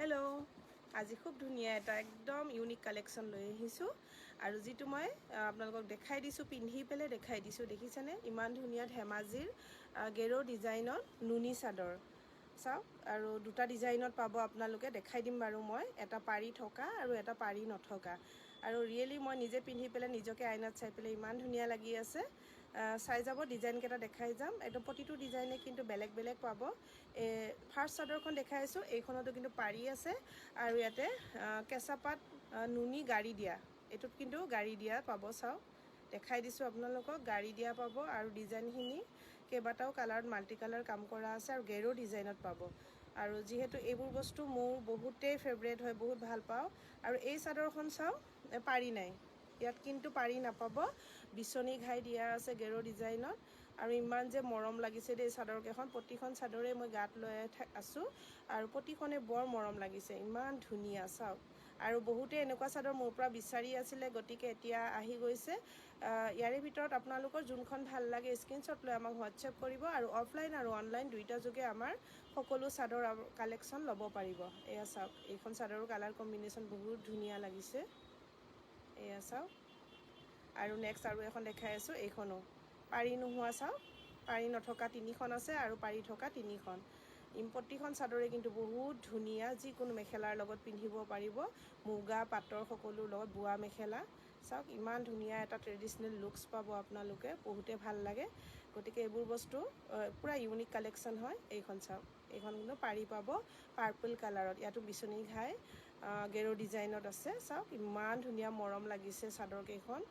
hello আজি খুব ধুনিয়া এটা একদম ইউনিক কালেকশন লৈ আহিছো আৰু যেটো মই আপোনালোকক দেখাই দিছো পিন্ধি পেলে দেখাই দিছো দেখিছানে ইমান ধুনিয়া ধেমাজিৰ গেৰো ডিজাইনৰ নুনি চাদৰ চাও আৰু দুটা ডিজাইনত পাব আপোনালোকে দেখাই দিম বাৰু মই এটা পাৰি থকা আৰু এটা পাৰি নথকা আৰু ৰিয়েলি মই নিজে পিন্ধি পেলে নিজকে আইনাত চাই পেলে ইমান ধুনিয়া লাগি আছে চাই যাব ডিজাইন কেটা দেখাই যাম একদম প্ৰতিটো ডিজাইনে কিন্তু বেলেগ বেলেগ পাব ফাৰ্স্ট চাদৰখন দেখাইছো এইখনতো কিন্তু পাৰি আছে আৰু ইয়াতে কেঁচাপাত নুনি গাড়ি দিয়া এটুত কিন্তু গাড়ি দিয়া পাব চাও দেখাই দিছো আপোনালোকক গাড়ি দিয়া পাব আৰু ডিজাইনখিনি কেবাটাও কালাৰত মাল্টি কালাৰ কাম কৰা আছে আৰু গেৰো ডিজাইনত পাব আৰু যেহেতু এইবোৰ বস্তু মোৰ বহুতেই ফেভাৰিট হয় বহুত ভাল পাও আৰু এই চাদৰখন চাও পাৰি নাই ইয়াত কিন্তু পাৰি নাপাব বিছনি ঘাই দিয়া আছে গেৰো ডিজাইনত আৰু ইমান যে মৰম লাগিছে দেই চাদৰ কেখন প্ৰতিখন চাদৰে মই গাত লৈ আছো আৰু প্ৰতিখনে বৰ মৰম লাগিছে ইমান ধুনিয়া চাও আৰু বহুতে এনেকুৱা চাদৰ মোৰ পৰা বিচাৰি আছিল গতিকে এতিয়া আহি গৈছে ইয়াৰে ভিতৰত আপোনালোকৰ যোনখন ভাল লাগে স্ক্ৰিনশ্বট লৈ আমাক হোৱাটছএপ কৰিব আৰু অফলাইন আৰু অনলাইন দুইটা যোগে আমাৰ সকলো চাদৰ কালেকচন ল'ব পাৰিব এয়া চাওক এইখন চাদৰৰ কালাৰ কম্বিনেশ্যন বহুত ধুনিয়া লাগিছে এয়া চাওক আৰু নেক্সট আৰু এখন দেখাই আছো এইখনো পাৰি নোহোৱা চাওক পাৰি নথকা তিনিখন আছে আৰু পাৰি থকা তিনিখন প্ৰতিখন চাদৰে কিন্তু বহুত ধুনিয়া যিকোনো মেখেলাৰ লগত পিন্ধিব পাৰিব মুগা পাটৰ সকলো লগত বুৱা মেখেলা চাওক ইমান ধুনিয়া এটা ট্ৰেডিশনেল লুকস পাব আপোনালোকে বহুতে ভাল লাগে গতিকে এইবোৰ বস্তু পুৰা ইউনিক কালেকশন হয় এইখন চাওক এইখন কিন্তু পাৰি পাব পাৰ্পল কালাৰত ইয়াতো বিছনি ঘাই গেৰো ডিজাইনত আছে চাওক ইমান ধুনিয়া মৰম লাগিছে চাদৰ কেইখন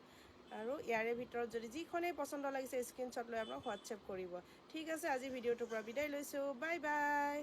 আৰু ইয়াৰে ভিতৰত যদি যিখনে পছন্দ লাগিছে স্ক্ৰিনশ্বট লৈ আপোনাক হোৱাটছএপ কৰিব ঠিক আছে আজি ভিডিওটোৰ পৰা বিদায় লৈছো বাই বাই